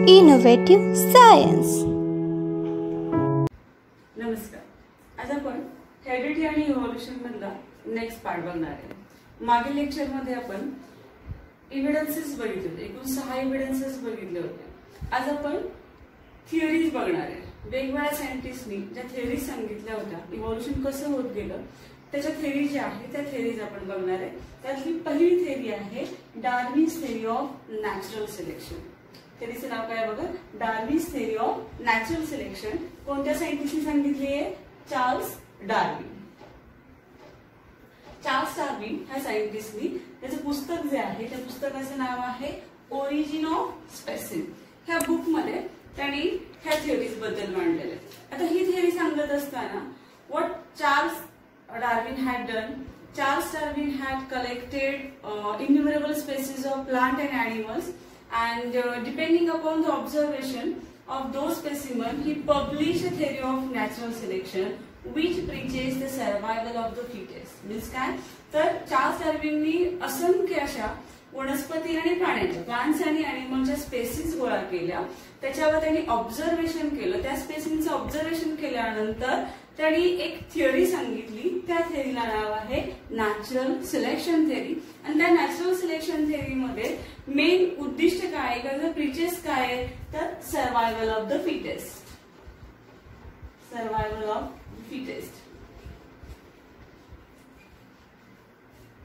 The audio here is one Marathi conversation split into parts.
Innovative Science. नमस्कार. आज आपण हेरिडिटी आणि इव्होल्यूशन मधला नेक्स्ट पार्ट बघणार आहे. मागील लेक्चर मध्ये आपण एव्हिडन्सेस बघितले होते. एकूण 6 एव्हिडन्सेस बघितले होते. आज आपण थिअरीज बघणार आहे. वेगवेगळ्या सायंटिस्टनी ज्या थिअरीज सांगितल्या होत्या, इव्होल्यूशन कसं होत गेलं त्याच्या थिअरी ज्या आहेत त्या थिअरीज आपण बघणार आहे. त्यातली पहिली थिअरी आहे Darwin's theory of natural selection. थिअरीचं नाव काय बघा, Darwin's theory of natural selection. कोणत्या सायंटिस्टनी सांगितली आहे? Charles Darwin. चार्ल्स डार्विन ह्या सायंटिस्टनी त्याचं पुस्तक जे आहे त्या पुस्तकाचं नाव आहे ओरिजिन ऑफ स्पेसीज. ह्या बुक मध्ये त्यांनी ह्या थिअरीज बद्दल मांडलेले. आता ही थिअरी सांगत असताना what Charles Darwin had done. Charles Darwin had collected innumerable species of plant and animals, and depending upon the observation of those specimens, he published a theory of natural selection, which preaches the survival of the fittest. Means काय? तर चार्ल्स डार्विननी असंख्य अशा वनस्पती आणि प्राण्यांच्या, प्लांट्स आणि अॅनिमलच्या स्पेसीज गोळा केल्या. त्याच्यावर त्यांनी ऑब्झर्वेशन केलं. त्या स्पेसीजचं ऑब्झर्वेशन केल्यानंतर त्यांनी एक थिअरी सांगितली. त्या थिअरीला नाव आहे नॅचरल सिलेक्शन थिअरी. आणि त्या नॅचरल सिलेक्शन थिअरीमध्ये मेन उद्दिष्ट काय आहे, किंवा प्रिचेस काय आहे, तर survival of the fittest. Survival of fittest.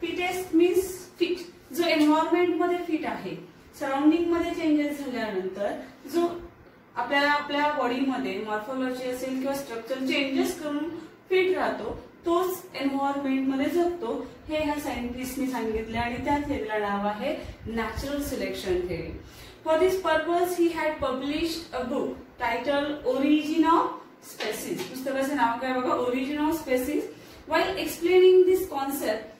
Fittest means fit. जो एन्व्हायरमेंट मध्ये फिट आहे, सराउंडिंग मध्ये चेंजेस झाल्यानंतर जो आपल्या बॉडीमध्ये मॉर्फोलॉजी असेल किंवा स्ट्रक्चर चेंजेस करून फिट राहतो, तोच एन्व्हायरमेंट मध्ये जगतो. हे ह्या सायंटिस्टनी सांगितले आणि त्या थिअरीला नाव आहे natural selection theory. For this purpose he had published a book title origin of species. पुस्तकाचं नाव काय बघा, origin of species. While explaining this concept,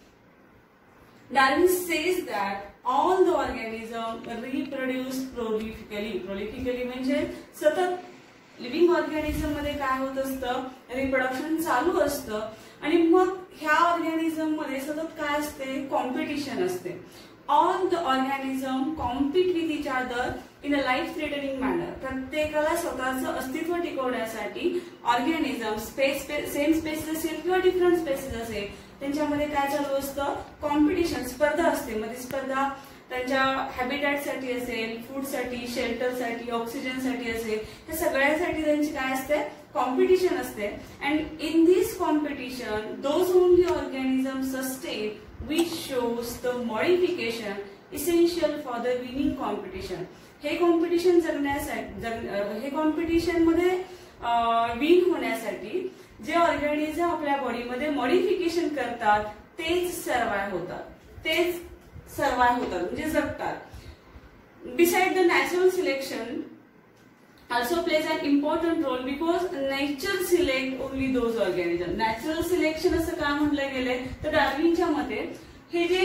Darwin says that all the organisms reproduce prolifically. Prolifically म्हणजे सतत लिव्हिंग ऑर्गॅनिझम मध्ये काय होत असतं, रिप्रोडक्शन चालू असतं. आणि मग ह्या ऑर्गॅनिझम मध्ये सतत काय असते, कॉम्पिटिशन असते. All the organism compete with each other in a life threatening manner. प्रत्येकाला स्वतःचं अस्तित्व टिकवण्यासाठी ऑर्गॅनिझम सेम स्पेस असेल किंवा डिफरंट स्पेसेस असेल, त्यांच्यामध्ये काय चालू असतं, कॉम्पिटिशन, स्पर्धा असते. मग ती स्पर्धा त्यांच्या हॅबिटॅटसाठी असेल, फूडसाठी, शेल्टरसाठी, ऑक्सिजनसाठी असेल, या सगळ्यासाठी त्यांची काय असते, कॉम्पिटिशन असते. And in this competition those only organism sustain which shows the modification essential for the winning competition. हे कॉम्पिटिशन जगण्यासाठी, हे कॉम्पिटिशन मध्ये विन होण्यासाठी जे ऑर्गॅनिझम आपल्या बॉडीमध्ये मॉडिफिकेशन करतात तेच सर्वाइव्ह होतात, म्हणजे जगतात. Beside the natural selection also plays an important role because nature select only those organisms. Natural selection असं का म्हटलं गेलंय, तर डार्विनच्या मते हे जे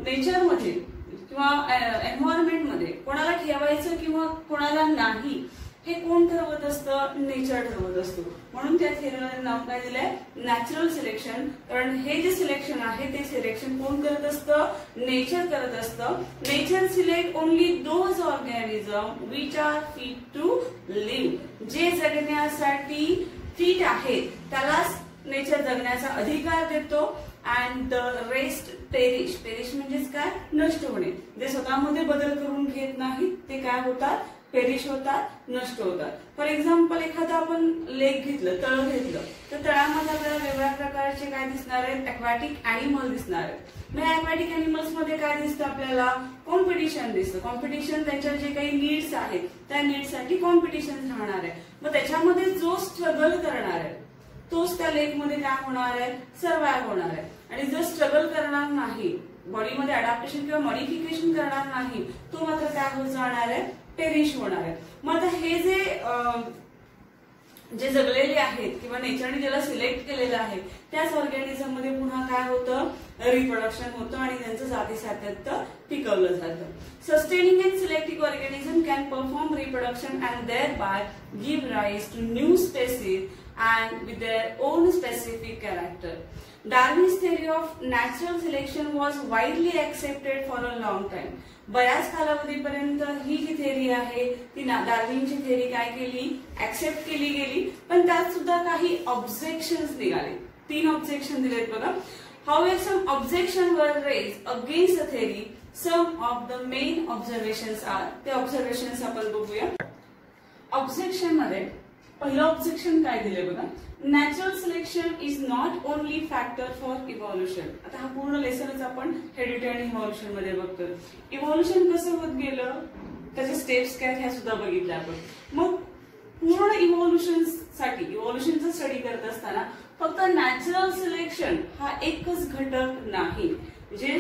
नेचर मध्ये किंवा एन्व्हायरमेंट मध्ये कोणाला ठेवायचं किंवा कोणाला नाही हे कोण ठरवत असतं, नेचर ठरवत असतो. म्हणून त्या थिअरीला नाव काय दिलंय, नॅचरल सिलेक्शन. कारण हे जे सिलेक्शन आहे ते सिलेक्शन कोण करत असतं, नेचर करत असतं. Nature select only those organism which are fit to live. जे जगण्यासाठी फिट आहेत त्यालाच नेचर जगण्याचा अधिकार देतो. And the rest perish. Perish म्हणजेच काय, नष्ट होणे. जे स्वतःमध्ये बदल करून घेत नाहीत ते काय होतात, पेरिश होतात, नष्ट होतात. फॉर एक्झाम्पल, एखादा आपण लेक घेतलं, तळ घेतलं, तर तळामध्ये आपल्याला वेगवेगळ्या प्रकारचे काय दिसणार आहेत, अक्वॅटिक अॅनिमल दिसणार आहेत. मग अक्वॅटिक अॅनिमल्स मध्ये काय दिसतं आपल्याला, कॉम्पिटिशन दिसतं. कॉम्पिटिशन त्यांच्या जे काही नीड्स आहेत त्या नीड्ससाठी कॉम्पिटिशन राहणार आहे. मग त्याच्यामध्ये जो स्ट्रगल करणार आहे तोच त्या लेक मध्ये काय होणार आहे, सर्व्हाइव्ह होणार आहे. आणि जो स्ट्रगल करणार नाही, बॉडीमध्ये अडॅप्टेशन किंवा मॉडिफिकेशन करणार नाही, तो मात्र काय होत जाणार आहे, पेरिश होणार आहे. मग आता हे जे जगलेले आहेत किंवा नेचरने ज्याला सिलेक्ट केलेलं आहे त्याच ऑर्गॅनिझम मध्ये पुन्हा काय होतं, रिप्रोडक्शन होतं आणि त्यांचं जाती सातत्य टिकवलं जातं. Sustaining and selecting organism can perform reproduction and thereby give rise to new species and with their own specific character. Darwin's theory of natural selection was widely accepted for a long time. बऱ्याच कालावधीपर्यंत ही जी थेअरी आहे ती डार्विनची थेअरी काय केली, ऍक्सेप्ट केली गेली, पण त्यात सुद्धा काही ऑब्जेक्शन्स निघाले. 3 ऑब्जेक्शन दिलेत बघा. However, some objections were raised against the theory. Some of the main observations are, ते ऑब्झर्वेशन्स आपण बघूया. ऑब्जेक्शन मध्ये पहिलं ऑब्जेक्शन काय दिले बघा, natural selection is not only factor for evolution. आता हा पूर्ण लेसनच आपण हेरिडिटी आणि इव्हॉल्युशन मध्ये बघतो. इव्हॉल्युशन कसं होत गेलं, त्याचे स्टेप्स काय ह्या सुद्धा बघितल्या आपण. मग पूर्ण इव्हॉल्युशनचा स्टडी करत असताना फक्त नॅचरल सिलेक्शन हा एकच घटक नाही. म्हणजे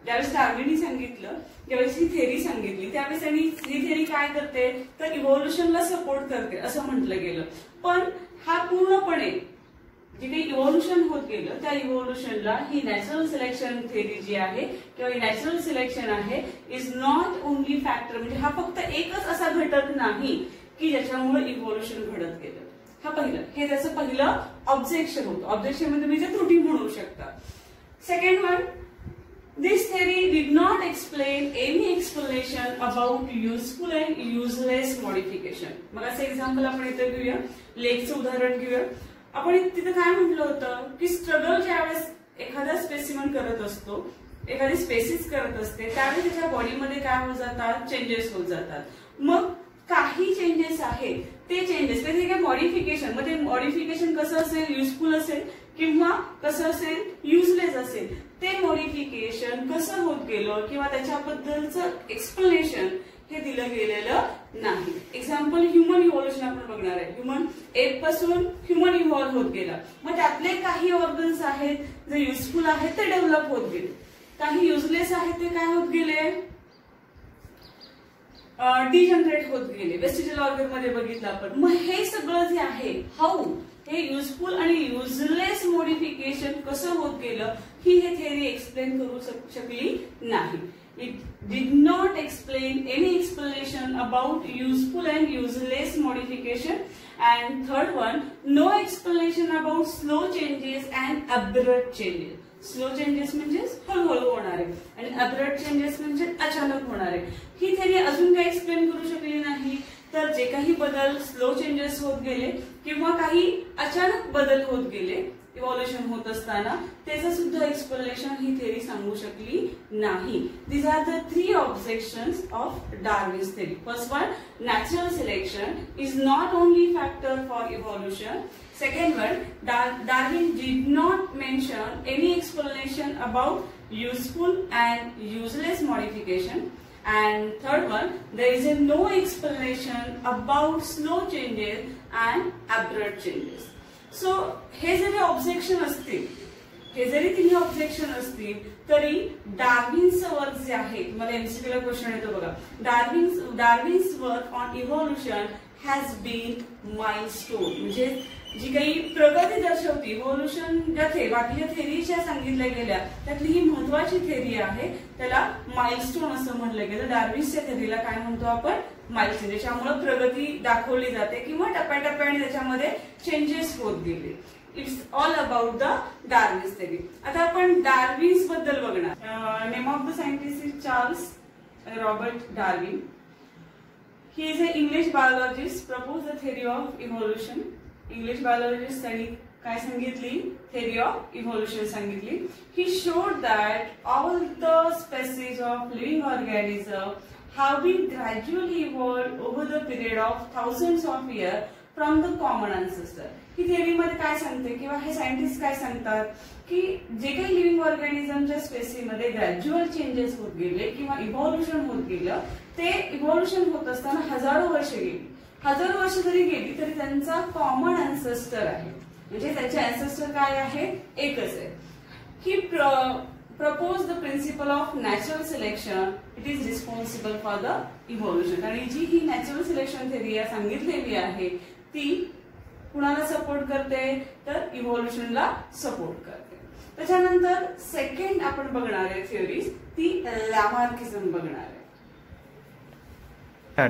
ज्यावेळेस डार्विनने सांगितलं, ज्यावेळेस ही थेअरी सांगितली, त्यावेळेस त्यांनी ही थेअरी काय करते तर इव्हॉल्युशनला सपोर्ट करते असं म्हटलं गेलं. पण हा पूर्णपणे जे काही इव्हॉल्युशन होत गेलं त्या इव्हॉल्युशनला ही नॅचरल सिलेक्शन थेअरी जी आहे किंवा ही नॅचरल सिलेक्शन आहे इज नॉट ओनली फॅक्टर. म्हणजे हा फक्त एकच असा घटक नाही की ज्याच्यामुळे इव्हॉल्युशन घडत गेलं. हा पहिलं, हे त्याचं पहिलं ऑब्जेक्शन होतं. ऑब्जेक्शन मध्ये तुम्ही जे त्रुटी म्हणू शकता. Second one, this theory did not explain any explanation about useful and useless modification. मग असं एक्झाम्पल आपण इथे घेऊया, लेगचं उदाहरण घेऊया. आपण तिथे काय म्हटलं होतं की स्ट्रगल ज्यावेळेस एखादा स्पेसिमन करत असतो, एखादी स्पेसिस करत असते, त्यावेळेस त्याच्या बॉडीमध्ये काय होत जातात, चेंजेस होत जातात. मग काही चेंजेस आहेत ते चेंजेस म्हणजे मॉडिफिकेशन, मग ते मॉडिफिकेशन कसं असेल, युजफुल असेल किंवा कसं असेल, युजलेस असेल. ते मॉडिफिकेशन कसं होत गेलं किंवा त्याच्याबद्दलचं एक्सप्लेनेशन हे दिलं गेलेलं नाही. एक्झाम्पल, ह्युमन इव्हॉल्युशन आपण बघणार आहे. ह्युमन एप पासून ह्युमन इव्हॉल्व होत गेला. मग त्यातले काही ऑर्गन्स आहेत जे युजफुल आहेत ते डेव्हलप होत गेले, काही युजलेस आहेत ते काय होत गेले, डिजनरेट होत गेले. वेस्टिजल ऑर्गन मध्ये बघितलं आपण. मग हे सगळं जे आहे, हाऊ हे युजफुल आणि युजलेस मॉडिफिकेशन कसं होत गेलं ही हे थेअरी एक्सप्लेन करू शकली नाही. It did not explain any explanation about useful and useless modification. And third one, no explanation about slow changes and abrupt changes. Slow changes म्हणजे हळूहळू होणारे आणि अब्रप्ट चेंजेस म्हणजे अचानक होणारे. ही थेअरी अजून काही एक्सप्लेन करू शकली नाही. तर जे काही बदल स्लो चेंजेस होत गेले किंवा काही अचानक बदल होत गेले इव्हॉल्युशन होत असताना, त्याचं सुद्धा एक्सप्लेनेशन ही थेअरी सांगू शकली नाही. These are the 3 objections of Darwin's theory. First one, natural selection is not only factor for evolution. Second one, Darwin did not mention any explanation about useful and useless modification. And third one, there is no explanation about slow changes and abrupt changes. So, हे जरी ऑब्जेक्शन असतील, हे जरी तिन्ही ऑब्जेक्शन असतील तरी डार्विनचं वर्क जे आहे, तुम्हाला एमसीक्यूला क्वेश्चन येतो बघा, Darwin's work on evolution has been milestone. म्हणजे जी काही प्रगती दर्शवती इव्हॉल्युशन, ज्या बाकीच्या थेअरीच्या सांगितल्या गेल्या त्यातली ही महत्वाची थेअरी आहे, त्याला माइलस्टोन असं म्हणलं गेलं. डार्विन्सच्या थेअरीला काय म्हणतो आपण, माइलस्टोन. त्याच्यामुळे प्रगती दाखवली जाते किंवा टप्प्याटप्प्याने त्याच्यामध्ये चेंजेस होत गेले. It's all about the Darwin's theory. आता आपण डार्विन्स बद्दल बघणार. Name of the scientist is Charles Robert Darwin. He is a English biologist, propose the theory of evolution. English biologist त्यांनी काय सांगितली, थेअरी ऑफ इव्हॉल्युशन सांगितली. He showed that all the species of living organism have been gradually evolved over the period of thousands of years from the common ancestor. He theory मध्ये काय सांगते किंवा हे सायंटिस्ट काय सांगतात की जे काही लिव्हिंग ऑर्गॅनिझमच्या स्पेसीमध्ये ग्रॅज्युअल चेंजेस होत गेले किंवा इव्हॉल्युशन होत गेलं, ते इव्हॉल्युशन होत असताना हजारो वर्ष गेली. हजारो वर्ष जरी गेली तरी त्यांचा कॉमन अँसेस्टर आहे, म्हणजे त्यांचे अँसेस्टर काय आहे, एकच आहे. ही propose the principle of natural selection. It is responsible for the evolution. आणि जी ही नॅचरल सिलेक्शन थेअरी सांगितलेली आहे ती कुणाला सपोर्ट करते तर इव्हॉल्युशनला सपोर्ट करते. त्याच्यानंतर सेकंड आपण बघणार आहे थिअरीज, ती लॅमार्किझम बघणार आहे.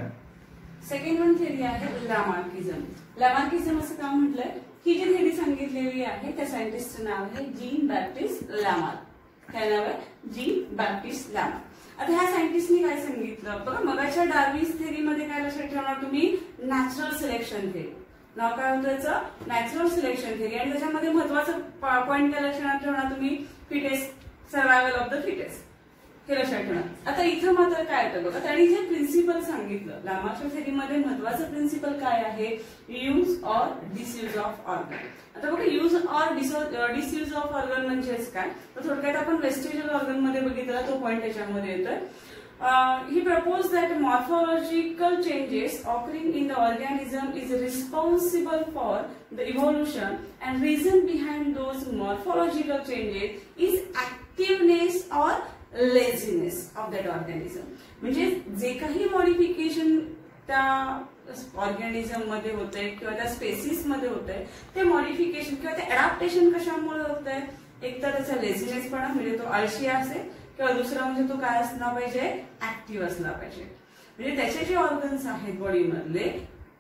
सेकंड वन थिअरी आहे लॅमार्किझम. लॅमार्किझम असं का म्हटलंय, ही जी थेअरी सांगितलेली आहे त्या सायंटिस्टचं नाव आहे जीन बॅप्टिस्ट लॅमार्क. काय नाव आहे, जीन बॅप्टिस्ट लॅमार्क. आता ह्या सायंटिस्टनी काय सांगितलं बघा, मगाच्या डार्विन्स थेअरीमध्ये काय लक्षात ठेवणार तुम्ही, नॅचरल सिलेक्शन थेअरी, नाव काय होतं याचं, नॅचरल सिलेक्शन थेअरी. आणि त्याच्यामध्ये महत्वाचं पॉईंट काय लक्षात ठेवणार तुम्ही, fittest, survival of the fittest, हे लक्षात ठेवणार. आता इथं मात्र काय येतं बघा, त्यांनी जे प्रिन्सिपल सांगितलं लामार्कच्या थेअरीमध्ये, महत्वाचं प्रिन्सिपल काय आहे, use or disuse of organ. आता बघा use or disuse of organ म्हणजेच काय, तर थोडक्यात आपण वेस्टिजियल ऑर्गन मध्ये बघितला तो पॉईंट त्याच्यामध्ये येतोय. He proposed that morphological changes occurring in the organism is responsible for the evolution, and reason behind those morphological changes is activeness or laziness of that organism. म्हणजे जे काही मॉडिफिकेशन त्या ऑर्गॅनिझम मध्ये होतंय किंवा त्या स्पेसिस मध्ये होतंय, ते मॉडिफिकेशन किंवा ते अडॅप्टेशन कशामुळे होतंय, एक तर त्याचा लेझीनेसपणा म्हणजे तो आळशी असेल, किंवा दुसरा म्हणजे तो काय असला पाहिजे, ऍक्टिव्ह असला पाहिजे. म्हणजे त्याचे जे ऑर्गन्स आहेत बॉडी मधले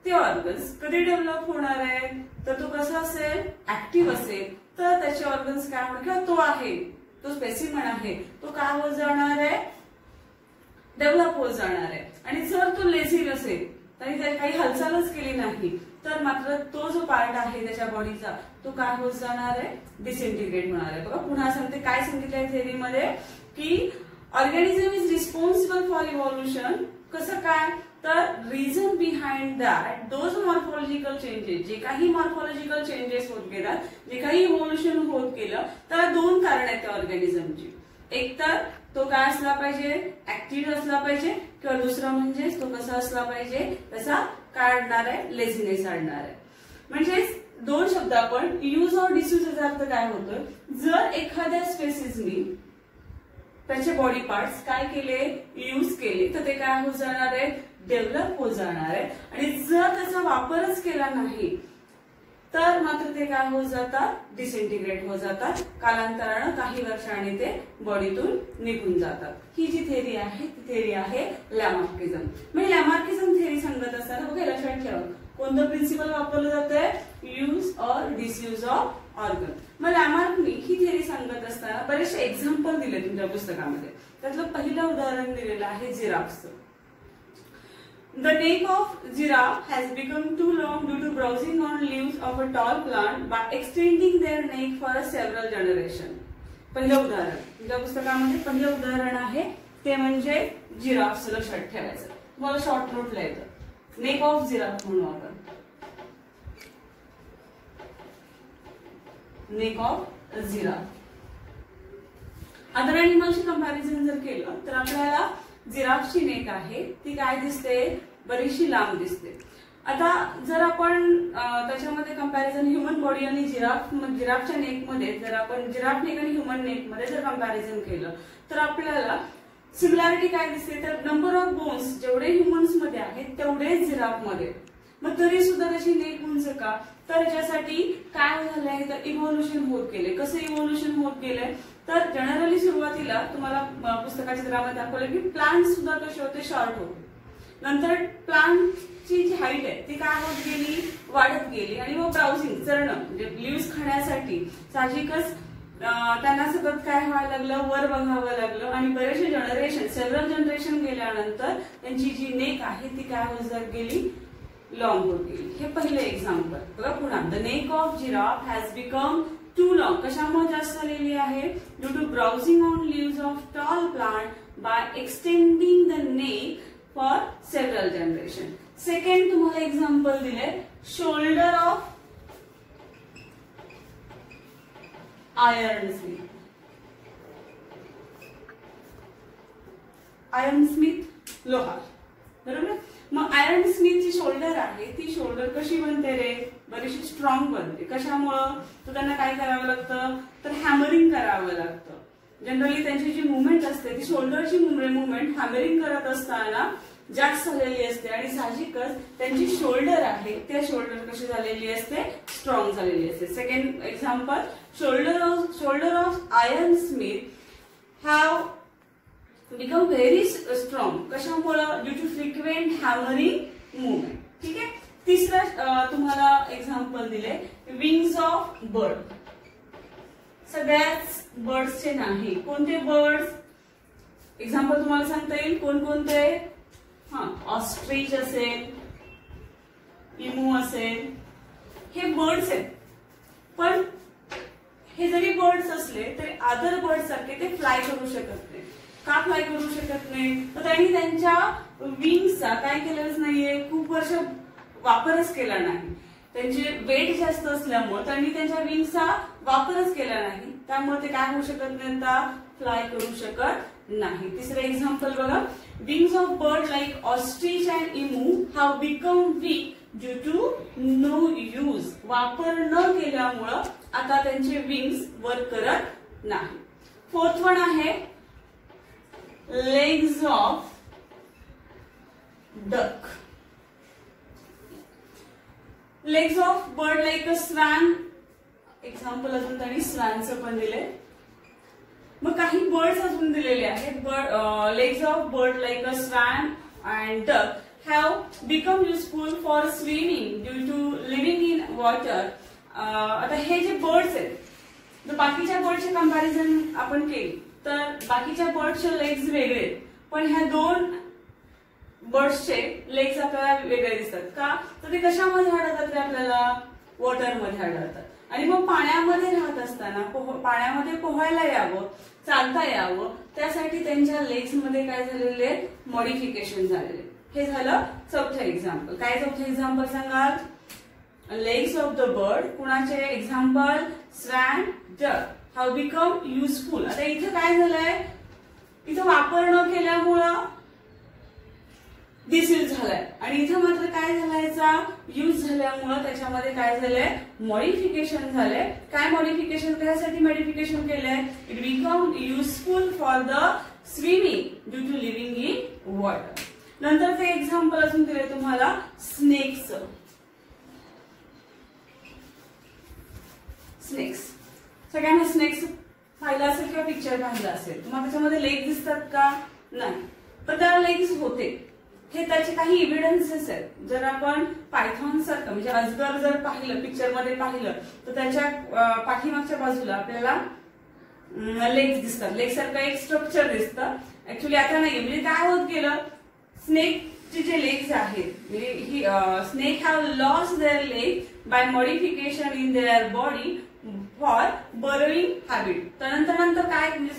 ते ऑर्गन्स कधी डेव्हलप होणार आहे, तर तो कसा असेल, ऍक्टिव्ह असेल तर त्याचे ऑर्गन्स काय होणार, किंवा तो आहे तो स्पेसिमन आहे तो काय होत जाणार आहे, डेव्हलप होत जाणार आहे. आणि जर तो लेझी असेल आणि त्याने काही हालचालच केली नाही तर मात्र तो जो पार्ट आहे त्याच्या बॉडीचा तो काय होत जाणार आहे, डिसइंटिग्रेट होणार आहे. बघा पुन्हा सांगते काय सांगितलंय थेअरीमध्ये की organism is responsible for evolution. कसं काय, तर reason behind that those morphological changes, जे काही मॉर्फॉलॉजिकल चेंजेस होत गेला, जे काही इव्हॉल्युशन होत गेलं, त्याला दोन कारण आहेत त्या ऑर्गॅनिझमची. एक तर तो काय असला पाहिजे, ऍक्टिव्ह असला पाहिजे, किंवा दुसरा म्हणजे तो कसा असला पाहिजे, त्याचा काय आणणार आहे, लेझीनेस आणणार आहे. म्हणजे दोन शब्द आपण यूज और डिसयूजचा अर्थ काय होतोय, जर एखाद्या स्पेसिसनी त्याचे बॉडी पार्ट्स काय केले, यूज केले, तर ते काय होत जाणार आहे, डेव्हलप होत जाणार आहे. आणि जर त्याचा वापरच केला नाही तर मात्र ते काय होत जातात, डिसइंटिग्रेट होत जातात, कालांतरानं काही वर्षांनी ते बॉडीतून निघून जातात. ही जी थेअरी आहे ती थेअरी आहे लॅमार्किझम. म्हणजे लॅमार्किझम थेअरी सांगत असताना बघा लक्षात ठेवा कोणतं प्रिन्सिपल वापरलं जातंय, use or disuse of organ. मग लॅमार्कनी ही थेअरी सांगत असताना बरेचसे एक्झाम्पल दिले तुमच्या पुस्तकामध्ये. त्यातलं पहिलं उदाहरण दिलेलं आहे जिराफचं. The neck of giraffe has become too long due to browsing on leaves of a tall plant by extending their neck for several generations. पहिलं उदाहरण तुमच्या पुस्तकामध्ये पहिलं उदाहरण आहे ते म्हणजे जिराफचं. लक्षात ठेवायचं, तुम्हाला शॉर्ट नोटला येतं नेक ऑफ जिराफ म्हणून आपण, नेक ऑफ जिराफ. अदर अॅनिमलशी कंपॅरिझन जर केलं तर आपल्याला जिराफची नेक आहे ती काय दिसते, बरीचशी लांब दिसते. आता जर आपण त्याच्यामध्ये कंपॅरिझन ह्युमन बॉडी आणि जिराफच्या नेक मध्ये जर आपण जिराफ नेक आणि ह्युमन नेक मध्ये जर कंपॅरिझन केलं तर आपल्याला सिमिलॅरिटी काय दिसते, तर नंबर ऑफ बोन्स जेवढे ह्युमन्स मध्ये आहेत तेवढेच जिराफ मध्ये. मग तरी सुद्धा त्याची नेक उंच का, तर याच्यासाठी काय झालंय, तर इव्हॉल्युशन होत गेले. कसं इव्हॉल्युशन होत गेलंय, तर जनरली सुरुवातीला तुम्हाला पुस्तकाच्या चित्रामध्ये दाखवलं की प्लांट सुद्धा कसे होते, शॉर्ट होते. नंतर प्लांटची जी हाईट आहे ती काय होत गेली, वाढत गेली. आणि मग ब्राउझिंग, चरणं म्हणजे लिव्स खाण्यासाठी साहजिकच त्यांना सतत काय व्हायला लागलं, वर बघावं लागलं. आणि बरेचसे जनरेशन, सेव्हरल जनरेशन गेल्यानंतर त्यांची जी नेक आहे ती काय होत गेली, लॉंग होत गेली. हे पहिले एक्झाम्पल बघा पुन्हा. The neck of giraffe has become too long. कशामुळे जास्त झालेली आहे, due to browsing on leaves of tall plant by extending the neck for several generation. Second तुम्हाला एक्झाम्पल दिले, shoulder of iron smith. Iron smith लोहार, बरोबर. मग आयर्न स्मिथ जी शोल्डर आहे ती शोल्डर कशी बनते रे, बरीचशी स्ट्रॉंग बनते. कशामुळं, तर त्यांना काय करावं लागतं, तर हॅमरिंग करावं लागतं. जनरली त्यांची जी मुवमेंट असते ती शोल्डरची मुवमेंट हॅमरिंग करत असताना जास्त झालेली असते. आणि साहजिकच त्यांची शोल्डर आहे त्या शोल्डर कशी झालेली असते, स्ट्रॉंग झालेली असते. Second example, shoulder of iron smith have become very strong. कशामुळं, due to frequent hammering movement. ठीक आहे. तिसरं तुम्हाला एक्झाम्पल दिले, विंग्स ऑफ बर्ड. सगळ्याच बर्ड्सचे नाही, कोणते बर्ड्स, एक्झाम्पल तुम्हाला सांगता येईल कोणकोणते? ऑस्ट्रिच असेल, इमू असेल, हे बर्ड्स आहेत. पण हे जरी बर्ड्स असले तरी अदर बर्ड्स सारखे ते फ्लाय करू शकत नाही. का फ्लाय करू शकत नाही? तर त्यांनी त्यांच्या विंग्सचा काय केलेलंच नाहीये, खूप वर्ष वापरच केला नाही. त्यांचे वेट जास्त असल्यामुळे त्यांनी त्यांच्या विंग्सचा वापरच केला नाही. त्यामुळे ते काय होऊ शकत नाही, फ्लाय करू शकत नाही. तिसरं एक्झाम्पल बघा, wings of bird like ostrich and emu have become weak due to no use. वापर न केल्यामुळं आता त्यांचे विंग्स वर्क करत नाही. फोर्थ वन आहे legs of duck. Legs of bird like a swan. Example अजून त्यांनी स्वॅनचं पण दिले. मग काही बर्ड्स अजून दिलेले आहेत. Legs of bird like a swan and duck have become useful for swimming due to living in water. आता हे जे बर्ड्स आहेत, जर बाकीच्या बर्डचे कंपॅरिझन आपण केली तर बाकीच्या बर्डचे लेग्स वेगळे आहेत, पण ह्या दोन बर्ड्सचे लेग्स आपल्याला वेगळे दिसतात. का? तर ते कशामध्ये आढळतात? ते आपल्याला वॉटरमध्ये आढळतात. आणि मग पाण्यामध्ये राहत असताना पाण्यामध्ये पोहायला यावं, चालता यावं, त्यासाठी त्यांच्या लेग्स मध्ये काय झालेले, मॉडिफिकेशन झालेले. हे झालं चौथं एक्झाम्पल. काय चौथं एक्झाम्पल सांगाल? Legs of the bird. कुणाचे example? Swan, duck have become useful. आता इथं काय झालंय, इथं वापर न केल्यामुळं डिसयूज झालाय आणि इथं मात्र काय झालायचा, यूज झाल्यामुळं त्याच्यामध्ये काय झालंय, मॉडिफिकेशन झालंय. काय मॉडिफिकेशन कशासाठी मॉडिफिकेशन केलंय? It become useful for the swimming due to living in water. नंतर ते एक्झाम्पल अजून दिले तुम्हाला स्नेक्सचं. स्नेक्स, सगळ्यांना स्नेक्स पाहिलं असेल किंवा पिक्चर पाहिलं असेल. तुम्हाला त्याच्यामध्ये लेग दिसतात का? नाही, पण त्याला लेग्स होते. हे त्याचे काही इव्हिडन्सेस आहेत. जर आपण पायथॉन सारखं म्हणजे अजगर जर पाहिलं, पिक्चर मध्ये पाहिलं, तर त्याच्या पाठीमागच्या बाजूला आपल्याला लेग्स दिसतात. लेग सारखं एक स्ट्रक्चर दिसतं. ऍक्च्युली आता नाही, म्हणजे काय होत गेलं, स्नेकचे जे लेग्स आहेत, म्हणजे snake have lost their leg by modification in their body for burrowing habit. त्यानंतर नंतर काय, म्हणजे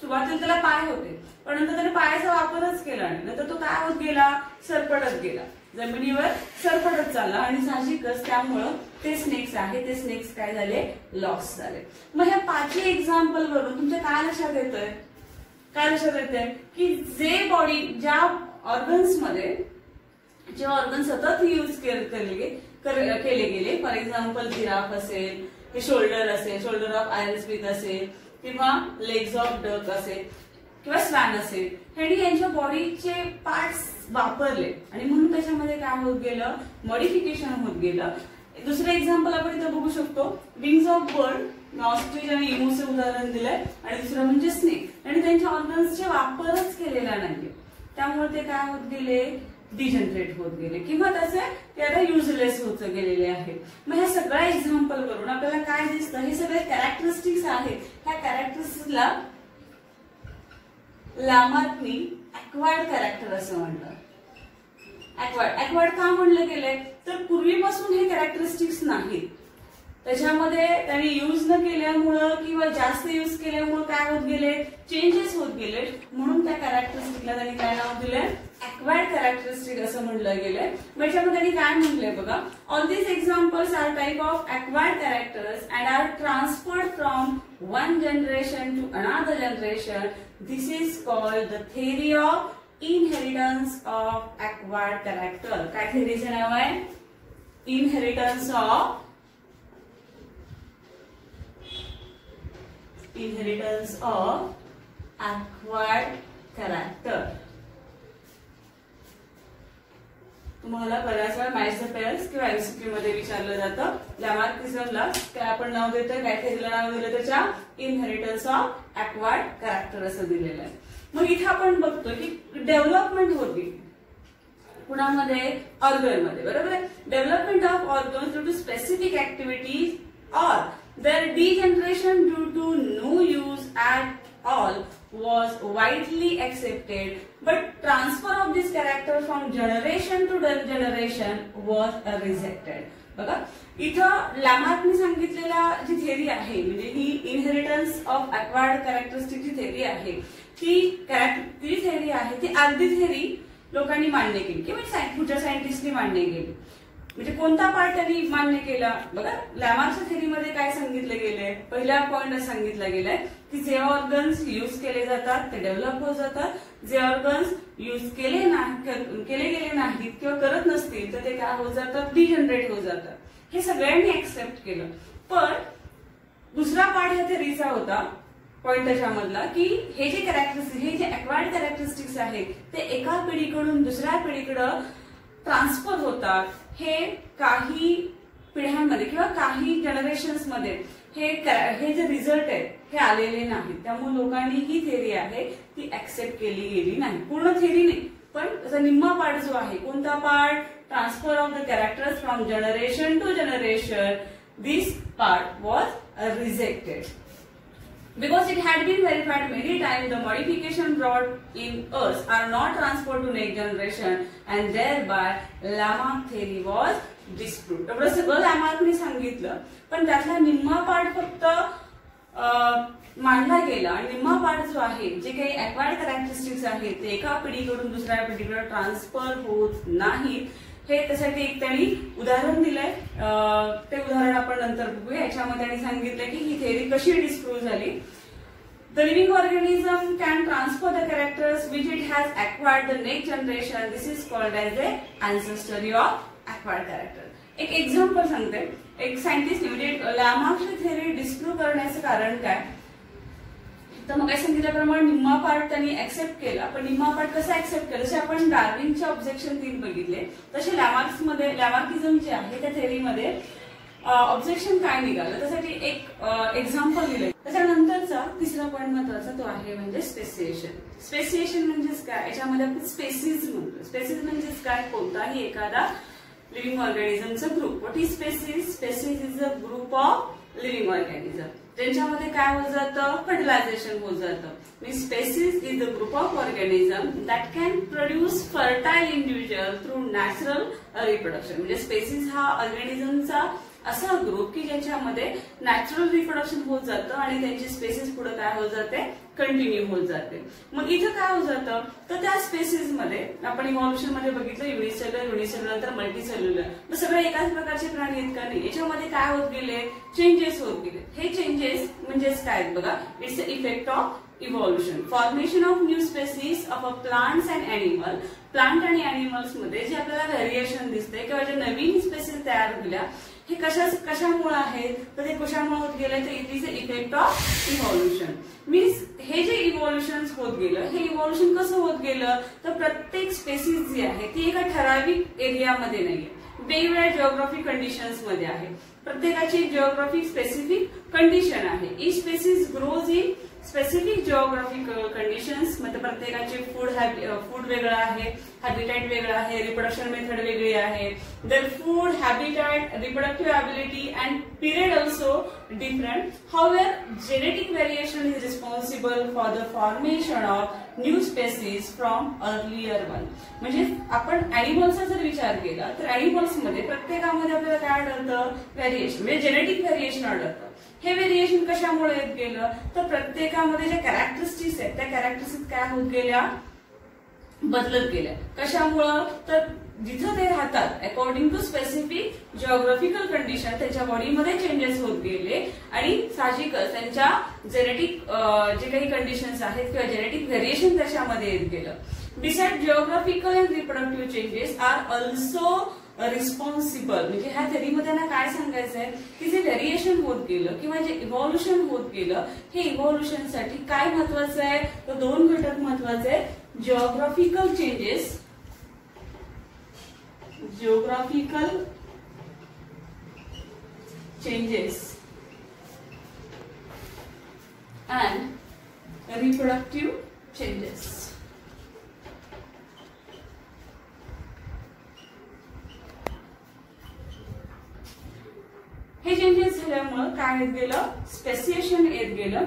सुरुवातीला त्याला पाय होते, पण नंतर त्याने पायाचा वापरच केला नाही. नंतर तो काय होत गेला, सरपटत गेला, जमिनीवर सरपटत चालला आणि साहजिकच त्यामुळं ते स्नेक्स आहे, ते स्नेक्स काय झाले, लॉस झाले. मग ह्या पाचही एक्झाम्पल वरून तुमच्या काय लक्षात येतंय, काय लक्षात येतंय की जे बॉडी, ज्या ऑर्गन्स मध्ये जे ऑर्गन सतत यूज केले गेले, फॉर एक्झाम्पल जिराफ असेल, हे शोल्डर असेल, शोल्डर ऑफ आयरन स्मिथ असेल, किंवा लेग्स ऑफ डक असेल, किंवा स्वॅन असेल, ह्यांनी यांच्या बॉडीचे पार्ट्स वापरले आणि म्हणून त्याच्यामध्ये काय होत गेलं, मॉडिफिकेशन होत गेलं. दुसरं एक्झाम्पल आपण इथं बघू शकतो, विंग्स ऑफ बर्ड, ऑस्ट्रिच आणि इमूचे उदाहरण दिलंय. आणि दुसरं म्हणजे स्नेक, आणि त्यांच्या ऑर्गन्सचे वापरच केलेला नाहीये, त्यामुळे ते काय होत गेले, डिजनरेट होत गेले, किंवा ते आता युजलेस होत गेलेले आहेत. मग ह्या सगळ्या एक्झाम्पल वरून आपल्याला काय दिसतं, हे सगळे कॅरेक्टरिस्टिक्स आहेत. ह्या कॅरेक्टरिस्टिक्सला लामार्कनी ऍक्वायर्ड कॅरेक्टर असं म्हणतात. ऍक्वायर्ड का म्हणलं गेलंय, तर पूर्वीपासून हे कॅरेक्टरिस्टिक्स नाहीत, त्याच्यामध्ये त्यांनी यूज न केल्यामुळं किंवा जास्त यूज केल्यामुळे काय होत गेले, चेंजेस होत गेले. म्हणून त्या कॅरेक्टरिस्टिकला त्यांनी काय नाव दिलंय, ऍक्वायर्ड कॅरेक्टरिस्टिक असं म्हणलं गेलंय. याच्यामध्ये त्यांनी काय म्हटलंय बघा, all these examples are type of acquired characters and are transferred from one generation to another generation. This is called the theory of inheritance of acquired character. काय थेअरीचं नाव आहे, इनहेरिटन्स ऑफ acquired character. तुम्हाला बऱ्याच वेळा मॅच द पेअर्स किंवा एमसीक्यू मध्ये विचारलं जातं. लॅमार्किझमला काय आपण नाव देतोय, काय थेअरीला नाव दिलं, त्याच्या इनहेरिटन्स ऑफ ऍक्वायर्ड कॅरेक्टर असं दिलेलं आहे. मग इथे आपण बघतो की डेव्हलपमेंट होती कुणामध्ये, ऑर्गनमध्ये, बरोबर आहे. Development of organs due to specific activities or their degeneration due to no use at all was widely accepted, but transfer of this character from generation to generation was rejected. बघा इथं लॅमार्कने सांगितलेला जी थेरी आहे म्हणजे ही इनहेरिटन्स ऑफ अक्वायर्ड कॅरेक्टरिस्टिक जी थेरी आहे ती थेरी आहे ती अर्धी थेरी लोकांनी मान्य केली किंवा पुढच्या सायंटिस्टनी मान्य केली. म्हणजे कोणता पार्ट त्यांनी मान्य केला बघा. लॅमार्कच्या थेरीमध्ये काय सांगितलं गेलंय, पहिला पॉइंट सांगितला गेलाय की जे ऑर्गन्स यूज केले जातात ते डेव्हलप होत जातात, जे ऑर्गन्स यूज केले गेले नाहीत किंवा करत नसतील तर ते काय होत जातात, डिजनरेट होत जातात. हे सगळ्यांनी एक्सेप्ट केलं. पण दुसरा पार्ट ह्या थेरीचा होता पॉइंट त्याच्यामधला की हे जे कॅरेक्टरिस्टिक्स हे जे अक्वायर्ड कॅरेक्टरिस्टिक्स आहेत ते एका पिढीकडून दुसऱ्या पिढीकडे ट्रान्सफर होतात. हे काही पिढ्यांमध्ये किंवा काही जनरेशन्स मध्ये हे जे रिझल्ट आहे हे आलेले नाहीत. त्यामुळे लोकांनी ही थेरी आहे ती ऍक्सेप्ट केली गेली नाही. पूर्ण थेरी नाही पण त्याचा निम्मा पार्ट जो आहे, कोणता part, transfer of the characters from generation to generation, this part was rejected. Because it had been verified many times, the modification brought in us are not transferred to next generation, and thereby Lamarck theory was disproved. एवढं सगळं लॅमार्कने सांगितलं पण त्यातला निम्मा पार्ट फक्त मांडला गेला आणि निम्मा पार्ट जो आहे जे काही अक्वायर्ड कॅरेक्टरिस्टिक्स आहेत ते एका पिढीकडून दुसऱ्या पिढीकडे ट्रान्सफर होत नाहीत. हे त्यासाठी एक त्यांनी उदाहरण दिलंय, ते उदाहरण आपण नंतर बघूया. याच्यामध्ये त्यांनी सांगितलं की ही थेरी कशी डिस्प्रूव्ह झाली. The living organism can transfer the characters which it has acquired the next generation. This is called as a ancestry of acquired character. एक एक्झाम्पल सांगते. एक सायंटिस्ट म्हणजे लॅमार्कची थेरी डिस्प्रूव्ह करण्याचं कारण काय, तर मग काय सांगितल्याप्रमाणे निम्मा पार्ट त्यांनी ऍक्सेप्ट केला. पण निम्मा पार्ट कसा ऍक्सेप्ट केला, जसे आपण डार्विनचे ऑब्जेक्शन 3 बघितले तसे लॅमार्किझम जे आहे त्या थेरीमध्ये ऑब्जेक्शन काय निघालं त्यासाठी एक एक्झाम्पल दिलंय. त्याच्यानंतरचा तिसरा पॉईंट महत्वाचा तो आहे म्हणजे स्पेसिएशन. स्पेसिएशन म्हणजेच काय, याच्यामध्ये आपण स्पेसिस म्हणतो. स्पेसिस म्हणजेच काय, कोणताही एखादा लिव्हिंग ऑर्गॅनिझमचा group. What is species? Species is a group of living organism त्यांच्यामध्ये काय होत जातं, फर्टिलायझेशन होत जातं. Means species is the group of organism that can produce fertile individual through natural reproduction. म्हणजे स्पेसिस हा ऑर्गॅनिझमचा असा ग्रुप की ज्याच्यामध्ये नॅचरल रिप्रोडक्शन होत जातं आणि त्यांची स्पेसिस पुढे काय होत जाते, कंटिन्यू होत जाते. मग इथं काय होत जातं तर त्या स्पेसिस मध्ये आपण इव्हॉल्युशन मध्ये बघितलं युनिसेल्युलर नंतर मल्टीसेल्युलर, मग सगळे एकाच प्रकारचे प्राणी आहेत का नाही, याच्यामध्ये काय होत गेले, चेंजेस होत गेले. हे चेंजेस म्हणजेच काय बघा, it's a effect of evolution. Formation of new species of a plants and animal. Plant आणि अॅनिमल्स मध्ये जे आपल्याला व्हेरिएशन दिसते किंवा जे नवीन स्पेसिस तयार झाल्या हे कशामुळे आहेत तर ते कशामुळे होत गेलं तर it is a effect of evolution. Means हे जे इव्हॉल्युशन होत गेलं हे इव्हॉल्युशन कसं होत गेलं तर प्रत्येक स्पेसिस जी आहे ती एका ठराविक एरियामध्ये नाहीये, वेगवेगळ्या जिओग्राफिक कंडिशन्स मध्ये आहे. प्रत्येकाची जिओग्राफिक स्पेसिफिक कंडिशन आहे. Each species grows in specific geographic conditions. म्हणजे प्रत्येकाचे फूड वेगळं आहे, हॅबिटॅट वेगळं आहे, रिप्रोडक्शन मेथड वेगळी आहे. There food, habitat, reproductive ability and period also different. However genetic variation is responsible for the formation of new species from earlier one. म्हणजे आपण अॅनिमल्सचा जर विचार केला तर अॅनिमल्समध्ये प्रत्येकामध्ये आपल्याला काय आढळतं, व्हेरिएशन म्हणजे जेनेटिक व्हेरिएशन आढळतं. हे व्हेरिएशन कशामुळे येत गेलं तर प्रत्येकामध्ये ज्या कॅरेक्टरिस्टिक्स आहेत त्या कॅरेक्टरिस्टिक्स काय होत गेल्या, बदलत गेल्या. कशामुळं तर जिथं ते राहतात according to specific geographical condition त्यांच्या बॉडीमध्ये चेंजेस होत गेले आणि साहजिकच त्यांच्या जेनेटिक जे काही कंडिशन्स आहेत किंवा जेनेटिक व्हेरिएशन त्याच्यामध्ये येत गेलं. Beside geographical and reproductive changes are also responsible. म्हणजे ह्या थेरीमध्ये त्यांना काय सांगायचंय की जे व्हेरिएशन होत गेलं किंवा जे इव्हॉल्युशन होत गेलं हे इव्हॉल्युशनसाठी काय महत्वाचं आहे तर 2 घटक महत्वाचे आहेत. Geographical changes, and reproductive changes. हे चेंजेस झाल्यामुळे काय येत गेलं, स्पेसिएशन येत गेलं.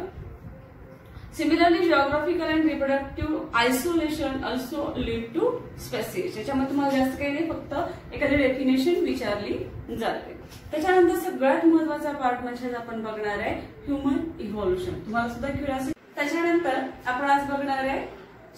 Similarly geographical and reproductive isolation also lead to species. याच्यामध्ये तुम्हाला जास्त काही नाही, फक्त एखादी डेफिनेशन विचारली जाते. त्याच्यानंतर सगळ्यात महत्वाचा पार्ट म्हणजे आपण बघणार आहे ह्युमन इव्हॉल्युशन. तुम्हाला सुद्धा क्युरिओसिटी. त्याच्यानंतर आपण आज बघणार आहे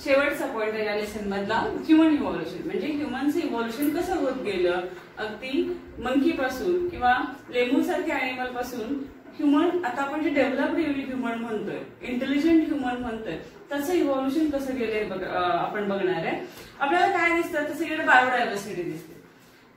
शेवटचा पॉइंट या लेसन मधला ह्युमन इव्हॉल्युशन. म्हणजे ह्युमनचं इव्हॉल्युशन कसं होत गेलं, अगदी मंकी पासून किंवा लेमूर सारख्या अॅनिमल पासून ह्युमन, आता आपण जे डेव्हलप्ड ह्युमन म्हणतोय, इंटेलिजंट ह्युमन म्हणतोय, तसं इव्हॉल्युशन कसं गेलंय आपण बघणार आहे. आपल्याला काय दिसतं तर सगळीकडे बायोडायव्हर्सिटी दिसते.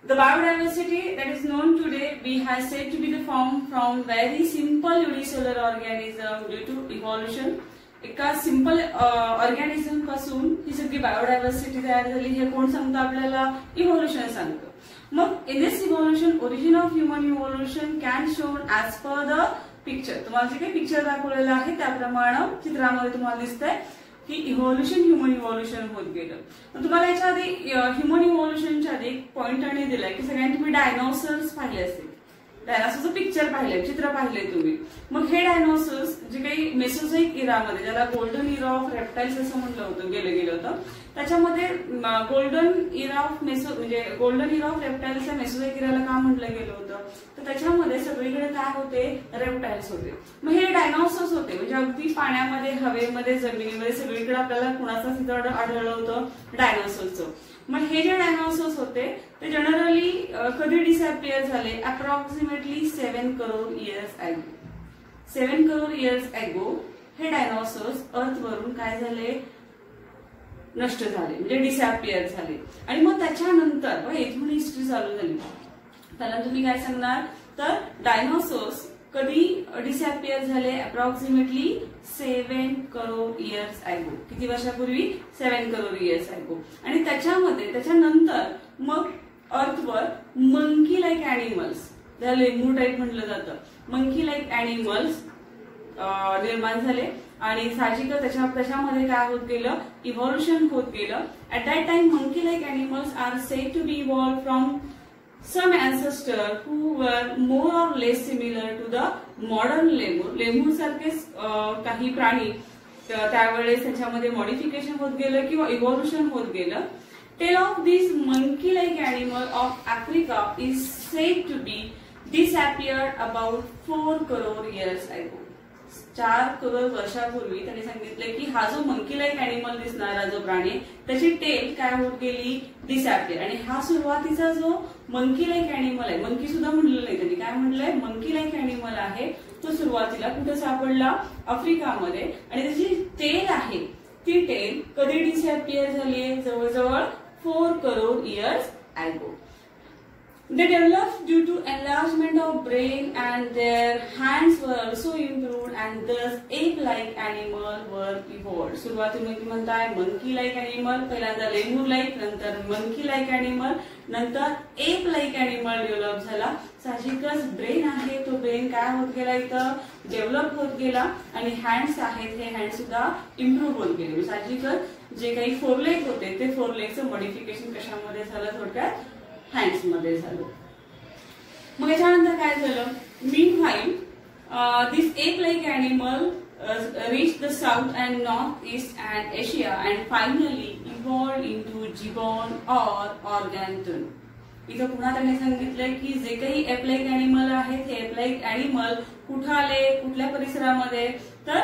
The biodiversity that is known today we have said to be the form from very simple unicellular organism due to evolution. एका सिंपल ऑर्गॅनिझम पासून ही सगळी बायोडायव्हर्सिटी तयार झाली. हे कोण सांगतं आपल्याला? इव्हॉल्युशन सांगतं. मग in this evolution origin of human evolution can shown as per the picture. तुम्हाला जे काही पिक्चर दाखवलेलं आहे त्याप्रमाणे चित्रामध्ये तुम्हाला दिसतंय की इव्हॉल्युशन ह्युमन इव्हॉल्युशन होत गेलं. तुम्हाला याच्या आधी ह्युमन इव्हॉल्युशनच्या आधी एक पॉइंट आणि दिलाय की सगळ्यांनी तुम्ही डायनोसॉर्स पाहिले असतील. डायनोसॉरचं पिक्चर पाहिलंय, चित्र पाहिले तुम्ही. मग हे डायनोसॉर्स जे काही मेसोझोइक इरामध्ये, ज्याला गोल्डन इरा ऑफ रेप्टाइल्स असं म्हटलं होतं, गेलं होतं, त्याच्यामध्ये गोल्डन इरा ऑफ रेप्टाइल्स मेसोझोइक इराला का म्हटलं गेलं होतं तर त्याच्यामध्ये सगळीकडे काय होते? रेप्टाइल्स होते. मग हे डायनोसॉर्स होते म्हणजे अगदी पाण्यामध्ये, हवेमध्ये, जमिनीमध्ये सगळीकडे आपल्याला कुणाचं चित्र आढळलं होतं? डायनोसॉरचं. मग हे जे डायनोसॉर्स होते ते जनरली कधी डिसअपियर झाले? अप्रॉक्सिमेटली 7 करोड इयर्स अगो. 7 करोड इयर्स अगो हे डायनोसॉर्स अर्थवरून काय झाले? नष्ट झाले, म्हणजे डिसअपियर झाले. आणि मग त्याच्यानंतर इथून हिस्ट्री चालू झाली. त्याला तुम्ही काय सांगणार तर डायनोसॉर्स कधी डिसअपियर झाले? अप्रॉक्सिमेटली 7 करोड इयर्स अगो. किती वर्षापूर्वी? 7 करोड इयर्स अगो. आणि त्याच्यानंतर मग अर्थवर मंकी लाईक अॅनिमल्स, ज्याला लेमूर टाईप म्हटलं जातं, मंकी लाईक अॅनिमल्स निर्माण झाले. आणि साहजिकच त्याच्यामध्ये काय होत गेलं? इव्हॉल्युशन होत गेलं. At that time monkey like animals are said to be evolve from some ancestor who were more or less similar to the modern lemur. Lemur सारखेच काही प्राणी त्यावेळेस त्याच्यामध्ये मॉडिफिकेशन होत गेलं किंवा इव्हॉल्युशन होत गेलं. Tail of this monkey like animal of Africa is said to be disappeared about 4 crore years ago. 4 crore वर्षापूर्वी त्यांनी सांगितलं की हा जो मंकी लाईक अॅनिमल दिसणारा जो प्राणी त्याची टेल काय होत गेली? डिसअपियर. आणि हा सुरुवातीचा जो मंकी लाईक अॅनिमल आहे, मंकी सुद्धा म्हणलेलं नाही त्यांनी, काय म्हटलंय? मंकी लाईक अॅनिमल आहे तो सुरुवातीला कुठे सापडला? आफ्रिकामध्ये. आणि त्याची टेल आहे ती टेल कधी डिसअपियर झाली? जवळजवळ 4 करोड इयर्स अगो. They developed due to enlargement of brain and their hands were also improved and thus ape-like animal were evolved. सुरुवातीमध्ये म्हणताय monkey like animal, पहिल्यांदा lemur like, नंतर monkey like animal, नंतर ape-like animal डेव्हलप झाला. साहजिकच ब्रेन आहे तो ब्रेन काय होत गेला? इथं डेव्हलप होत गेला. आणि हँड्स आहेत हे हँड सुद्धा इम्प्रूव्ह होत गेले. साहजिकच जे काही फोरलेग होते ते फोरलेगचं मॉडिफिकेशन कशामध्ये झालं? थोडक्यात हँड्स मध्ये झालं. मग याच्यानंतर काय झालं? Meanwhile this ape like animal reached the south and northeast and Asia and finally evolved into gibbon or organton. इथं पुन्हा त्यांनी सांगितलंय की जे काही एप लाईक अॅनिमल आहेत हे एप लाईक अॅनिमल कुठं आले? कुठल्या परिसरामध्ये? तर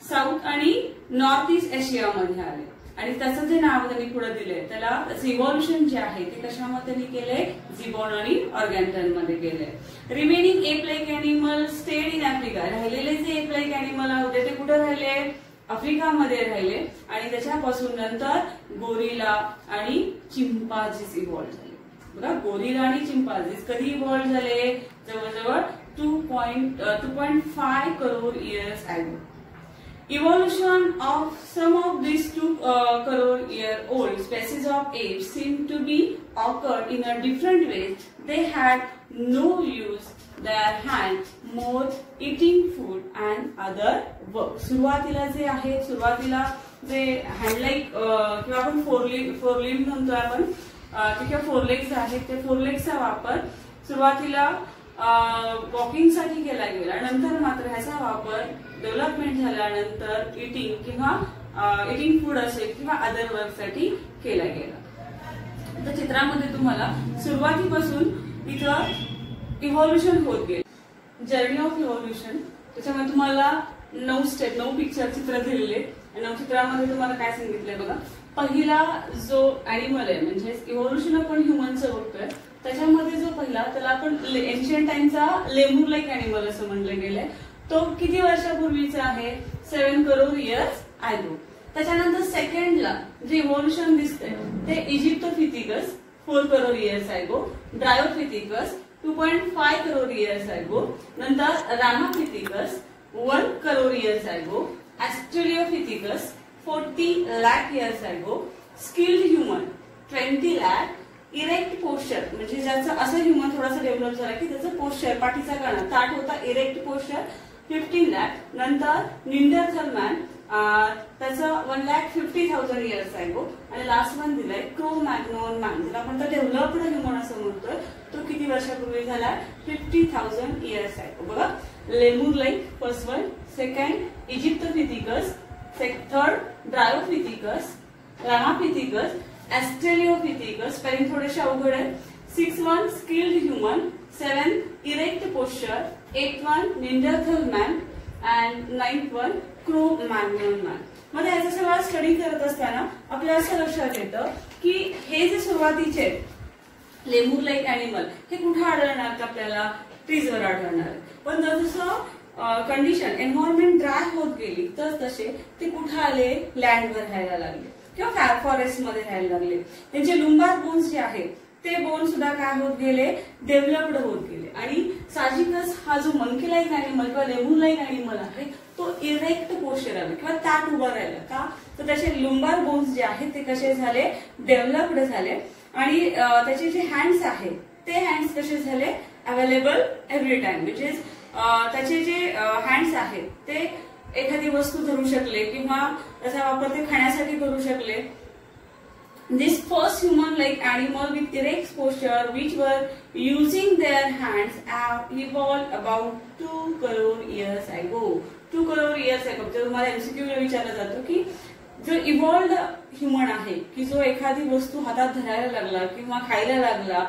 साऊथ आणि नॉर्थ ईस्ट एशियामध्ये आले. आणि त्याचं जे नाव त्यांनी पुढे दिलंय त्याला त्याचं इव्हॉल्युशन जे आहे ते कशामध्ये त्यांनी केलंय? जिबॉन आणि ऑर्गॅन्टन मध्ये केलंय. Remaining ape like animal stayed in Africa. राहिलेले जे एप लाईक अॅनिमल होते ते कुठे राहिले? आफ्रिकामध्ये राहिले. आणि त्याच्यापासून नंतर गोरिला आणि चिंपांझीज इव्हॉल्व झाले. बघा, गोरिला आणि चिंपांझीज कधी इव्हॉल्व झाले? जवळजवळ 2.5 करोड इयर्स अगो. Evolution of some of these 2 crore year old species of apes seem to be occurred in a different ways. They had no use their hands, more eating food and other work. सुरुवातीला जे आहे, सुरुवातीला जे हँडलाईक किंवा आपण फोरलिम म्हणतो आपण, किंवा फोरलेग्स आहेत ते फोरलेग्सचा वापर सुरुवातीला वॉकिंग साठी केला गेला. नंतर मात्र ह्याचा वापर डेव्हलपमेंट झाल्यानंतर इटिंग फूड असेल किंवा अदर वर्कसाठी केला गेला। तर चित्रामध्ये तुम्हाला सुरुवातीपासून इथं इव्हॉल्युशन होत गेलं, जर्नी ऑफ इव्हॉल्युशन। त्याच्यामध्ये तुम्हाला 9 पिक्चर चित्र दिलेले, 9 चित्रामध्ये तुम्हाला काय सांगितलंय बघा। पहिला जो अॅनिमल आहे म्हणजे इव्हॉल्युशन आपण ह्युमनचं बघतोय, त्याच्यामध्ये जो पहिला त्याला आपण एन्शियंट टाइमचा लेमूर लाईक अॅनिमल असं म्हटलं गेलंय। तो किती वर्षापूर्वीचा आहे? 7 करोड इयर्स अगो। त्याच्यानंतर सेकंडला जे इव्हॉल्युशन दिसतंय ते Aegyptopithecus 4 crore years ago, Dryopithecus 2.5 crore years ago, नंतर Ramapithecus 1 crore years ago, Australopithecus 40 lakh years ago, skilled human 20 lakh, erect posture म्हणजे ज्याचं असं ह्युमन थोडासा डेव्हलप झाला की त्याचं पोस्चर पाठीचा कणा ताठ होता, इरेक्ट पोस्चर 15 लाख, नंतर निंडरथल मॅन त्याचं 1,50,000 इयर्स अगो, आणि लास्ट वन दिलाय क्रो मॅग्नोन मॅन, ज्याला आपण डेव्हलप्ड ह्युमन असं म्हणतोय, तो किती वर्षापूर्वी झाला? 50,000 इयर्स अगो। बघा, lemur like first one, second Aegyptopithecus, third Dryopithecus, Ramapithecus, Australopithecus, spelling थोडेसे अवघड आहे। 6 one skilled human, 7 erect posture, 8 one Neanderthal man, and 9th one Cro Magnon man. मध्ये याचा सगळा स्टडी करत असताना आपल्याला असं लक्षात येतं की हे जे सुरुवातीचे लेमूर लाईक अॅनिमल हे कुठे आढळणार? तर आपल्याला ट्रीजवर आढळणार, पण जसं कंडिशन एन्व्हायरमेंट ड्राय होत गेली तर तसे ते कुठे आले? लँडवर राहायला लागले किंवा फॉरेस्ट मध्ये राहायला लागले। त्यांचे लुंबार बोन्स जे आहेत ते बोन सुद्धा काय होत गेले? डेव्हलप्ड होत गेले, आणि साहजिकच हा जो मंकी लाईक अॅनिमल किंवा लेमूर लाईक अॅनिमल आहे तो इरेक्ट पोस्चर आला किंवा ताठ उभा राहिला का? तर त्याचे लुंबार बोन्स जे आहेत ते कसे झाले? डेव्हलप्ड झाले, आणि त्याचे जे हँड्स आहेत ते हँड्स कसे झाले? अवेलेबल एव्हरी टाइम, म्हणजे त्याचे जे हँड्स आहेत ते एखादी वस्तू धरू शकले किंवा त्याचा वापर ते खाण्यासाठी करू शकले। This first human-like animal with erect posture, which were using their hands, have evolved about 2 crore years ago. 2 crore years ago. जर तुम्हाला MCQ विचारला जातो की जो इव्हॉल्व्ड ह्युमन आहे की जो एखादी वस्तू हातात धरायला लागला किंवा खायला लागला,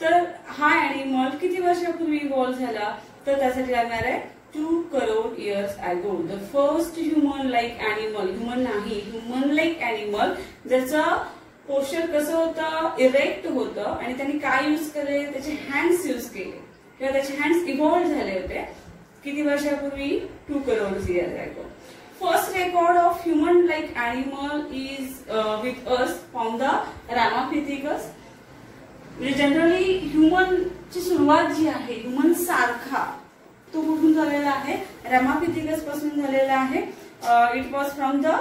तर हा अॅनिमल किती वर्षापूर्वी इव्हॉल्व्ह झाला? तर त्यासाठी लागणार आहे 2 crore years ago. The first human-like animal, human नाही, human-like animal ज्याचं पोस्चर कसं होतं? इरेक्ट होतं, आणि त्यांनी काय यूज केले? त्याचे हँड्स यूज केले किंवा त्याचे हँड्स इव्हॉल्व्ह झाले होते किती वर्षापूर्वी? 2 crore years ago. First record of human-like animal is with us from the Ramapithecus. म्हणजे जनरली ह्युमन ची सुरुवात जी आहे ह्युमन सारखा तो कुठून झालेला आहे? रामापिथिकस पासून झालेला आहे। It was from the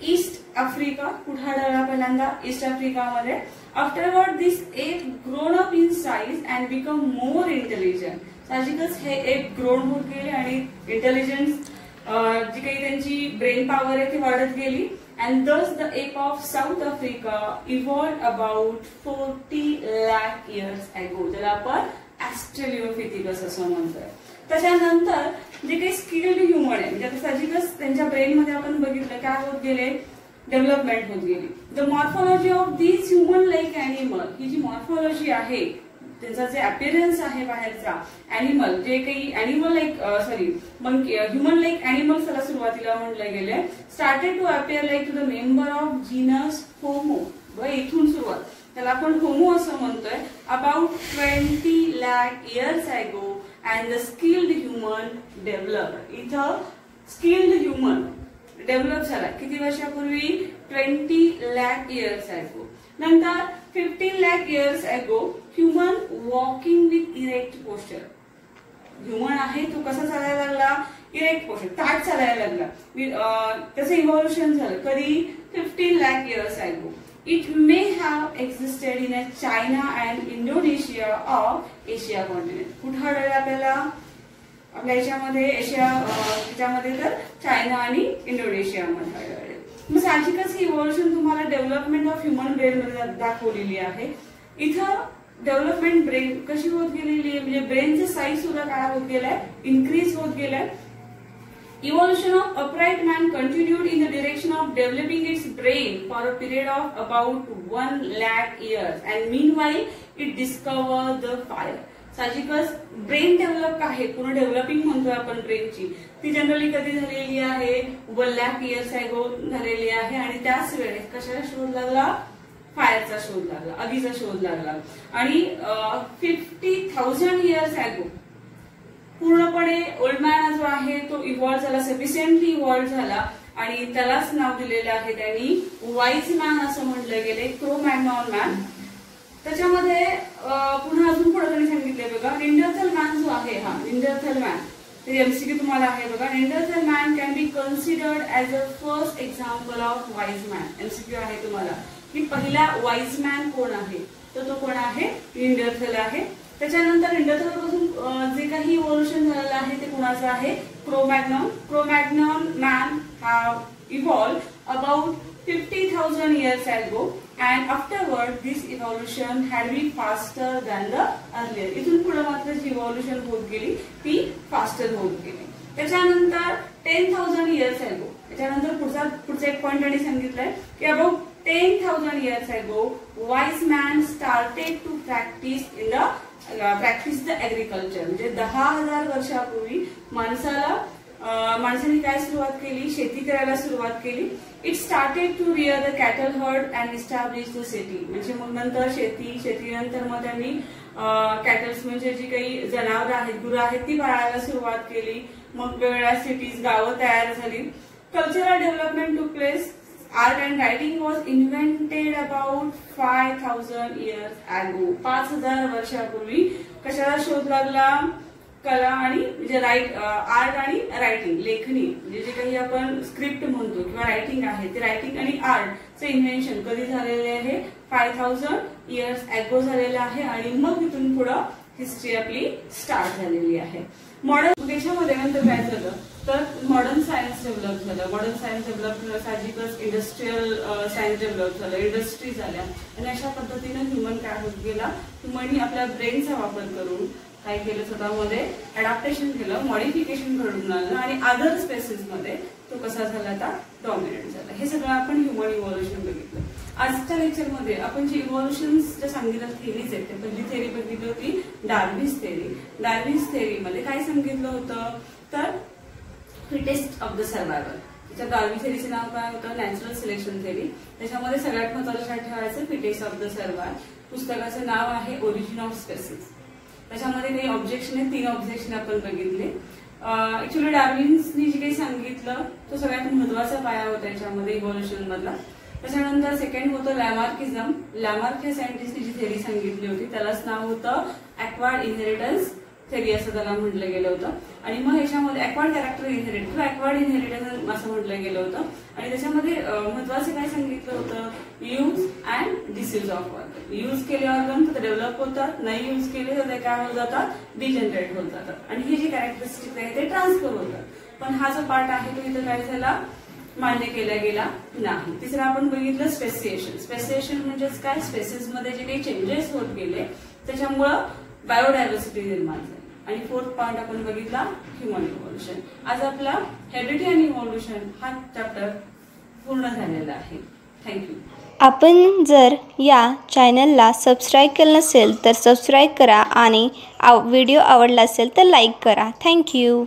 east Africa, कुठे आढळला पहिल्यांदा? ईस्ट आफ्रिकामध्ये। Afterward this ape grown up in size and become more intelligent. साहजिकच हे एप ग्रोन होत गेले आणि इंटेलिजन्स जी काही त्यांची ब्रेन पॉवर आहे ती वाढत गेली, and thus the ape of south Africa evolved about 40 lakh years ago, ज्याला आपण ऑस्ट्रेलियोपिथिकस असं म्हणतोय। त्याच्यानंतर जे काही स्किल्ड ह्युमन आहे म्हणजे आता साहजिकच त्यांच्या ब्रेन मध्ये आपण बघितलं काय होत गेले? डेव्हलपमेंट होत गेली। The morphology of this human like animal, ही जी मॉर्फॉलॉजी आहे त्यांचा जे अपीअरन्स आहे बाहेरचा अॅनिमल, जे काही animal like human like animal त्याला सुरुवातीला म्हटलं गेले, started to appear like to the member of genus Homo. इथून सुरुवात, त्याला आपण होमो असं म्हणतोय। About 20 lakh years ago and the skilled human develop. इथं स्किल्ड ह्युमन डेव्हलप झाला किती वर्षापूर्वी? 20 लाख इयर्स अगो। नंतर 15 लाख इयर्स अगो human walking with erect posture. Human आहे तो कसा चालायला लागला? इरेक्ट पोस्चर, ताठ चालायला लागला। त्याचं इव्हॉल्युशन झालं कधी? 15 लाख इयर्स अगो। It may have existed in a China and Indonesia of Asia continent. कुठे आढळलं आपल्याला? आपल्या याच्यामध्ये एशिया त्याच्यामध्ये तर चायना आणि इंडोनेशियामध्ये आढळले। मग साहजिकच ही इव्हॉल्युशन तुम्हाला डेव्हलपमेंट ऑफ ह्युमन ब्रेन मध्ये दाखवलेली आहे। इथं डेव्हलपमेंट ब्रेन कशी होत गेलेली आहे म्हणजे ब्रेनचं साईज सुद्धा काय होत गेलाय? इन्क्रीज होत गेलाय। Evolution of upright man continued in the direction of developing its brain for a period of about 1 lakh years, and meanwhile it discovered the fire. साहजिकच ब्रेन डेव्हलप आहे, पूर्ण डेव्हलपिंग म्हणतोय आपण ब्रेनची, ती जनरली कधी झालेली आहे 1 लाख इयर्स अगो झालेली आहे. आणि त्याच वेळेस कशाला शोध लागला? फायरचा शोध लागला, आगीचा शोध लागला. आणि 50,000 इयर्स अगो पूर्णपणे ओल्ड मॅन जो आहे तो इव्हॉल्व झाला, सफिशियंटली इव्हॉल्व झाला, आणि त्यालाच नाव दिलेलं आहे त्यांनी वाईज मॅन असं म्हटलं गेले, क्रो मॅग्नॉन मॅन. त्याच्यामध्ये पुन्हा अजून पुढे त्यांनी सांगितले बघा, निंडरथल मॅन जो आहे, हा निंडरथल मॅन, ते एमसीक्यू तुम्हाला आहे बघा. Neanderthal man can be considered as a first example of wise man. MCQ आहे तुम्हाला की पहिला वाईज मॅन कोण आहे, तर तो कोण आहे? निंडरथल आहे. त्याच्यानंतर निंडरथल पासून जे काही इव्होल्युशन झालेलं आहे ते कुणाचं आहे? Cro-Magnon. Cro-Magnon man have evolved about 50,000 years ago, and afterward this evolution had been faster than the earlier. इथून पुढे मात्र जी इव्होल्युशन होत गेली ती फास्टर होत गेली. त्याच्यानंतर 10,000 years ago, त्याच्यानंतर पुढचा एक पॉइंट त्यांनी सांगितलंय की about 10,000 years ago wise man started to practice the agriculture. म्हणजे 10,000 वर्षापूर्वी माणसाने काय सुरुवात केली? शेती करायला सुरुवात केली. It started to rear the cattle herd and establish the city. म्हणजे मग नंतर शेतीनंतर मग त्यांनी कॅटल्स म्हणजे जी काही जनावरं आहेत, गुरं आहेत, ती पाळायला सुरुवात केली. मग वेगवेगळ्या सिटीज, गावं तयार झाली. कल्चरल डेव्हलपमेंट टूक place. Art and writing was invented about 5,000 years ago. 5,000 वर्षापूर्वी कशाला शोध लागला? कला आणि म्हणजे आर्ट आणि रायटिंग, लेखनी, म्हणजे जे काही आपण स्क्रिप्ट म्हणतो किंवा रायटिंग आहे, ते रायटिंग आणि आर्टचे इन्व्हेन्शन कधी झालेले आहे? 5,000 years ago झालेलं आहे. आणि मग तिथून पुढं हिस्ट्री आपली स्टार्ट झालेली आहे. मॉडर्न देशामध्ये नंतर काय झालं तर मॉडर्न सायन्स डेव्हलप झालं. मॉडर्न सायन्स डेव्हलप झालं, साहजिकच इंडस्ट्रियल सायन्स डेव्हलप झालं, इंडस्ट्री झाल्या. आणि अशा पद्धतीनं ह्युमन काय होत गेला? ह्युमननी आपल्या ब्रेनचा वापर करून काय केलं? स्वतःमध्ये अडॅप्टेशन केलं, मॉडिफिकेशन घडून आणलं, आणि अदर स्पेसिस मध्ये तो कसा झाला? आता डॉमिनेट झाला. हे सगळं आपण ह्युमन इव्होल्युशन बघितलं. आजच्या लेक्चरमध्ये आपण जी इव्होल्युशन ज्या सांगितलं थेरीज आहेत, पहिली थेरी बघितली होती डार्विन्स थेरी. डार्विन्स थेरीमध्ये काय सांगितलं होतं तर फिटेस्ट ऑफ द सर्वायवल. त्याच्या डार्विन थेरीचं नाव काय होतं? Natural selection theory. त्याच्यामध्ये सगळ्यात महत्त्वाचं काय ठेवायचं? Fittest of the survival. पुस्तकाचं नाव आहे ओरिजिन ऑफ स्पेसिस. त्याच्यामध्ये काही ऑब्जेक्शन आहेत, 3 ऑब्जेक्शन आपण बघितले. ऍक्च्युली डार्विन्सनी जे काही सांगितलं तो सगळ्यात महत्वाचा पाया होता याच्यामध्ये इव्होल्युशन मधला. त्याच्यानंतर सेकंड होतं लॅमार्किझम. लॅमार्क या सायंटिस्टनी जी थेरी सांगितली होती त्यालाच नाव होतं ऍक्वायर्ड इनहेरिटन्स थेरी असं त्याला म्हटलं गेलं होतं. आणि मग याच्यामध्ये ऍक्वायर्ड कॅरेक्टर इनहेरिट किंवा ऍक्वायर्ड इनहेरिटन्स असं म्हटलं गेलं होतं. आणि त्याच्यामध्ये महत्वाचं काय सांगितलं होतं? Use and disuse of organ. Use केले ऑर्गन तर डेव्हलप होतात, नाही यूज केले तर ते काय होत जातात? डिजनरेट होत जातात. आणि हे जे कॅरेक्टरिस्टिक आहे ते ट्रान्सफर होतात. पण हा जो पार्ट आहे तो इथं काय झाला? मान्य केला गेला नाही. तिसरं आपण बघितलं स्पेसिएशन. स्पेसिएशन म्हणजेच काय? स्पेसिस मध्ये जे काही चेंजेस होत गेले त्याच्यामुळं बायोडायव्हर्सिटी निर्माण झाली. आणि फोर्थ पॉइंट आपण बघितला ह्युमन इव्होल्युशन. आज आपला हेरिडिटी आणि इव्होल्युशन हा चॅप्टर पूर्ण झालेला आहे. थँक्यू. आपण जर या चॅनलला सबस्क्राईब केलं नसेल तर सबस्क्राईब करा आणि व्हिडिओ आवडला असेल तर लाईक करा. थँक्यू.